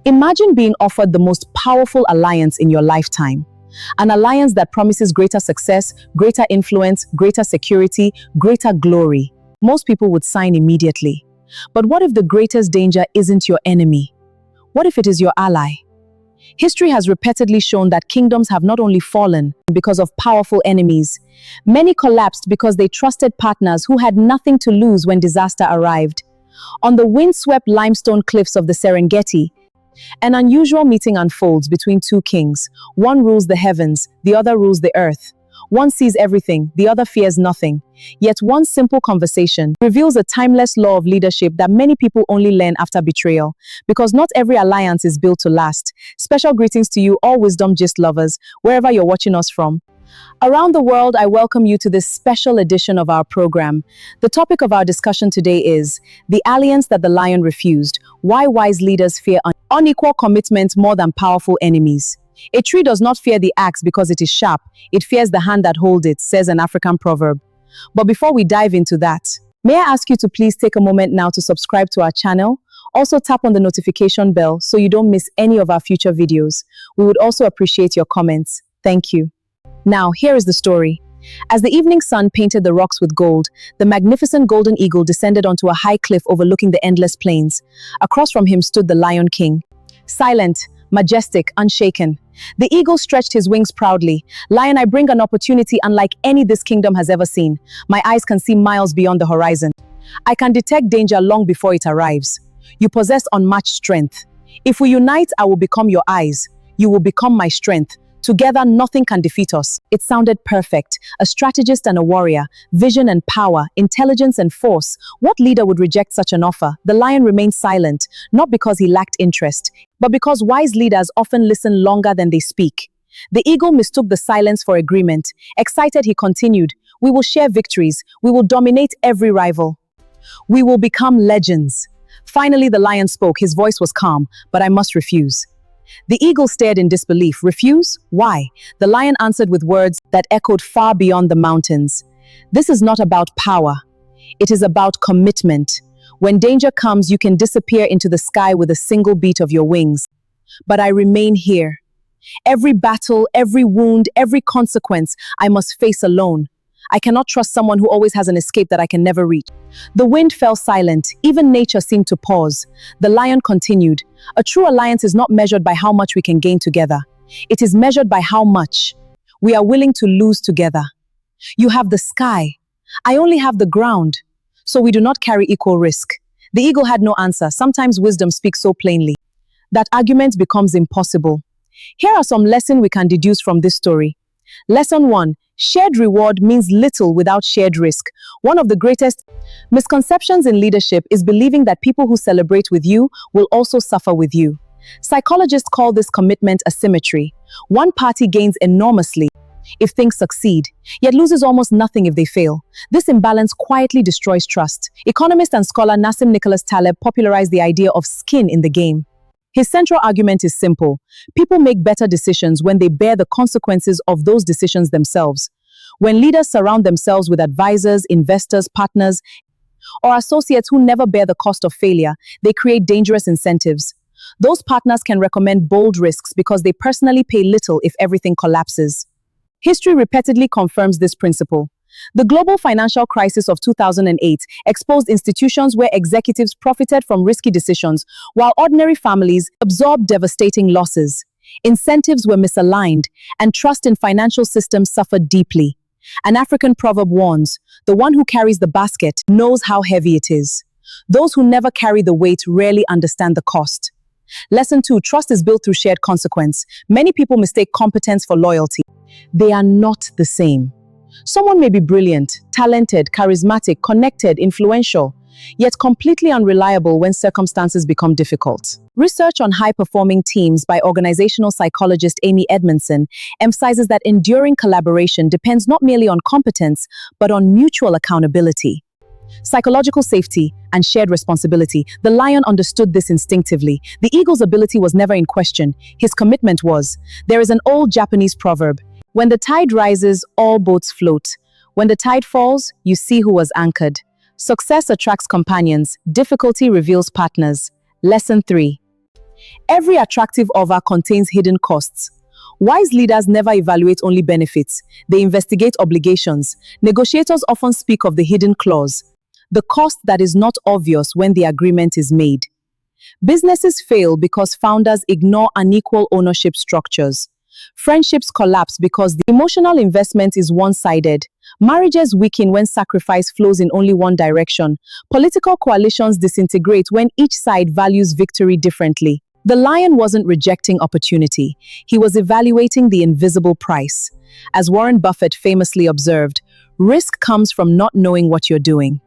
Imagine being offered the most powerful alliance in your lifetime. An alliance that promises greater success, greater influence, greater security, greater glory. Most people would sign immediately. But what if the greatest danger isn't your enemy? What if it is your ally? History has repeatedly shown that kingdoms have not only fallen because of powerful enemies. Many collapsed because they trusted partners who had nothing to lose when disaster arrived. On the windswept limestone cliffs of the Serengeti, an unusual meeting unfolds between two kings. One rules the heavens, the other rules the earth. One sees everything, the other fears nothing. Yet one simple conversation reveals a timeless law of leadership that many people only learn after betrayal. Because not every alliance is built to last. Special greetings to you, all Wisdom Gist lovers, wherever you're watching us from. Around the world, I welcome you to this special edition of our program. The topic of our discussion today is the alliance that the lion refused. Why wise leaders fear unequal commitment more than powerful enemies. A tree does not fear the axe because it is sharp. It fears the hand that holds it, says an African proverb. But before we dive into that, may I ask you to please take a moment now to subscribe to our channel? Also tap on the notification bell so you don't miss any of our future videos. We would also appreciate your comments. Thank you. Now, here is the story. As the evening sun painted the rocks with gold, the magnificent golden eagle descended onto a high cliff overlooking the endless plains. Across from him stood the Lion King. Silent, majestic, unshaken. The eagle stretched his wings proudly. Lion, I bring an opportunity unlike any this kingdom has ever seen. My eyes can see miles beyond the horizon. I can detect danger long before it arrives. You possess unmatched strength. If we unite, I will become your eyes. You will become my strength. Together, nothing can defeat us. It sounded perfect. A strategist and a warrior, vision and power, intelligence and force. What leader would reject such an offer? The lion remained silent, not because he lacked interest, but because wise leaders often listen longer than they speak. The eagle mistook the silence for agreement. Excited, he continued, "We will share victories. We will dominate every rival. We will become legends." Finally, the lion spoke. His voice was calm, "But I must refuse." The eagle stared in disbelief. "Refuse? Why?" The lion answered with words that echoed far beyond the mountains. "This is not about power. It is about commitment. When danger comes, you can disappear into the sky with a single beat of your wings. But I remain here. Every battle, every wound, every consequence, I must face alone. I cannot trust someone who always has an escape that I can never reach." The wind fell silent. Even nature seemed to pause. The lion continued, "A true alliance is not measured by how much we can gain together. It is measured by how much we are willing to lose together. You have the sky. I only have the ground. So we do not carry equal risk." The eagle had no answer. Sometimes wisdom speaks so plainly that argument becomes impossible. Here are some lessons we can deduce from this story. Lesson 1. Shared reward means little without shared risk. One of the greatest misconceptions in leadership is believing that people who celebrate with you will also suffer with you. Psychologists call this commitment asymmetry. One party gains enormously if things succeed, yet loses almost nothing if they fail. This imbalance quietly destroys trust. Economist and scholar Nassim Nicholas Taleb popularized the idea of skin in the game. His central argument is simple. People make better decisions when they bear the consequences of those decisions themselves. When leaders surround themselves with advisors, investors, partners, or associates who never bear the cost of failure, they create dangerous incentives. Those partners can recommend bold risks because they personally pay little if everything collapses. History repeatedly confirms this principle. The global financial crisis of 2008 exposed institutions where executives profited from risky decisions, while ordinary families absorbed devastating losses. Incentives were misaligned, and trust in financial systems suffered deeply. An African proverb warns, "The one who carries the basket knows how heavy it is. Those who never carry the weight rarely understand the cost." Lesson 2. Trust is built through shared consequence. Many people mistake competence for loyalty. They are not the same. Someone may be brilliant, talented, charismatic, connected, influential, yet completely unreliable when circumstances become difficult. Research on high-performing teams by organizational psychologist Amy Edmondson emphasizes that enduring collaboration depends not merely on competence, but on mutual accountability. Psychological safety and shared responsibility. The lion understood this instinctively. The eagle's ability was never in question. His commitment was. There is an old Japanese proverb, "When the tide rises, all boats float. When the tide falls, you see who was anchored." Success attracts companions. Difficulty reveals partners. Lesson 3. Every attractive offer contains hidden costs. Wise leaders never evaluate only benefits, they investigate obligations. Negotiators often speak of the hidden clause, the cost that is not obvious when the agreement is made. Businesses fail because founders ignore unequal ownership structures. Friendships collapse because the emotional investment is one-sided. Marriages weaken when sacrifice flows in only one direction. Political coalitions disintegrate when each side values victory differently. The lion wasn't rejecting opportunity. He was evaluating the invisible price. As Warren Buffett famously observed, risk comes from not knowing what you're doing.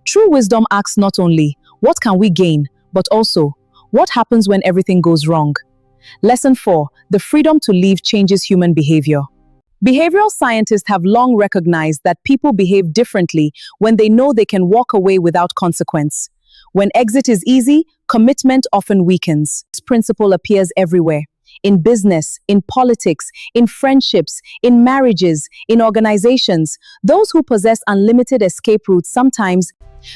True wisdom asks not only, what can we gain, but also, what happens when everything goes wrong? Lesson 4. The freedom to leave changes human behavior. Behavioral scientists have long recognized that people behave differently when they know they can walk away without consequence. When exit is easy, commitment often weakens. This principle appears everywhere. In business, in politics, in friendships, in marriages, in organizations. Those who possess unlimited escape routes sometimes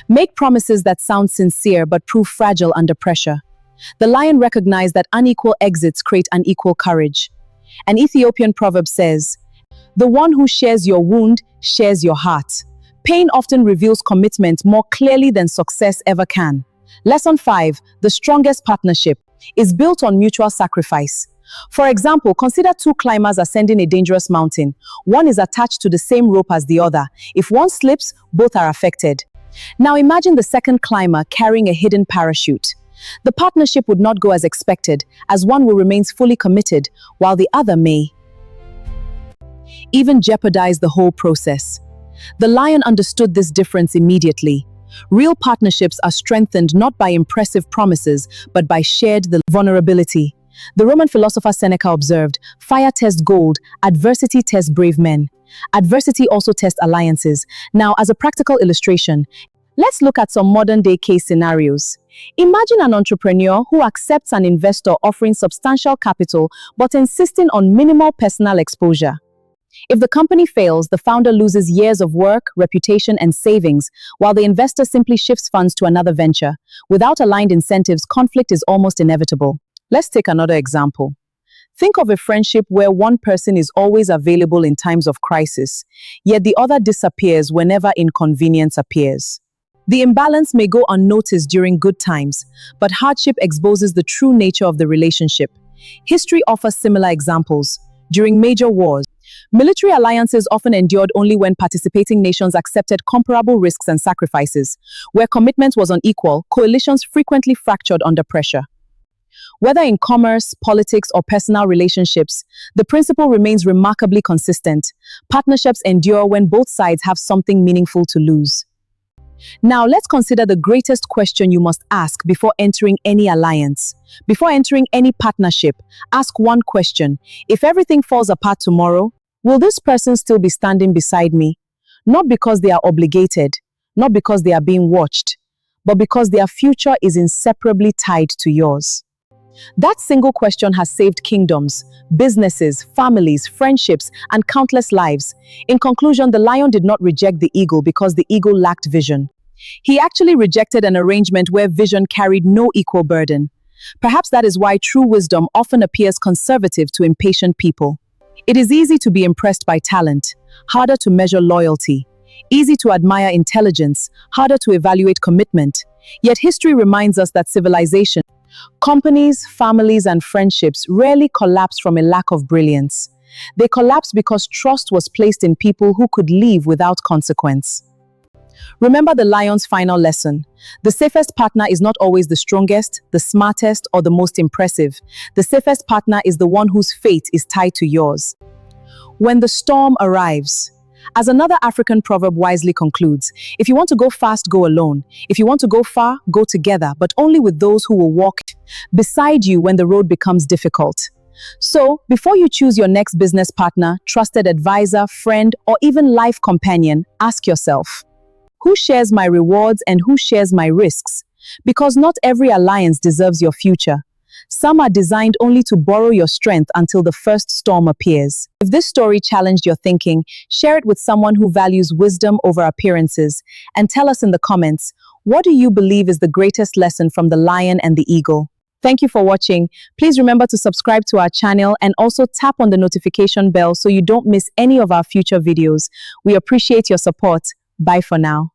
make promises that sound sincere but prove fragile under pressure. The lion recognized that unequal exits create unequal courage. An Ethiopian proverb says, "The one who shares your wound shares your heart." Pain often reveals commitment more clearly than success ever can. Lesson 5. The strongest partnership is built on mutual sacrifice. For example, consider two climbers ascending a dangerous mountain. One is attached to the same rope as the other. If one slips, both are affected. Now imagine the second climber carrying a hidden parachute. The partnership would not go as expected, as one will remain fully committed, while the other may even jeopardize the whole process. The lion understood this difference immediately. Real partnerships are strengthened not by impressive promises, but by shared vulnerability. The Roman philosopher Seneca observed, "Fire tests gold, adversity tests brave men." Adversity also tests alliances. Now, as a practical illustration, let's look at some modern-day case scenarios. Imagine an entrepreneur who accepts an investor offering substantial capital but insisting on minimal personal exposure. If the company fails, the founder loses years of work, reputation, and savings, while the investor simply shifts funds to another venture. Without aligned incentives, conflict is almost inevitable. Let's take another example. Think of a friendship where one person is always available in times of crisis, yet the other disappears whenever inconvenience appears. The imbalance may go unnoticed during good times, but hardship exposes the true nature of the relationship. History offers similar examples. During major wars, military alliances often endured only when participating nations accepted comparable risks and sacrifices. Where commitment was unequal, coalitions frequently fractured under pressure. Whether in commerce, politics, or personal relationships, the principle remains remarkably consistent. Partnerships endure when both sides have something meaningful to lose. Now, let's consider the greatest question you must ask before entering any alliance. Before entering any partnership, ask one question. If everything falls apart tomorrow, will this person still be standing beside me? Not because they are obligated, not because they are being watched, but because their future is inseparably tied to yours. That single question has saved kingdoms, businesses, families, friendships, and countless lives. In conclusion, the lion did not reject the eagle because the eagle lacked vision. He actually rejected an arrangement where vision carried no equal burden. Perhaps that is why true wisdom often appears conservative to impatient people. It is easy to be impressed by talent, harder to measure loyalty. Easy to admire intelligence, harder to evaluate commitment. Yet history reminds us that civilization, companies, families, and friendships rarely collapse from a lack of brilliance. They collapse because trust was placed in people who could leave without consequence. Remember the lion's final lesson. The safest partner is not always the strongest, the smartest, or the most impressive. The safest partner is the one whose fate is tied to yours. When the storm arrives. As another African proverb wisely concludes, if you want to go fast, go alone. If you want to go far, go together, but only with those who will walk beside you when the road becomes difficult. So, before you choose your next business partner, trusted advisor, friend, or even life companion, ask yourself, who shares my rewards and who shares my risks? Because not every alliance deserves your future. Some are designed only to borrow your strength until the first storm appears. If this story challenged your thinking, share it with someone who values wisdom over appearances, and tell us in the comments, what do you believe is the greatest lesson from the lion and the eagle? Thank you for watching. Please remember to subscribe to our channel and also tap on the notification bell so you don't miss any of our future videos. We appreciate your support. Bye for now.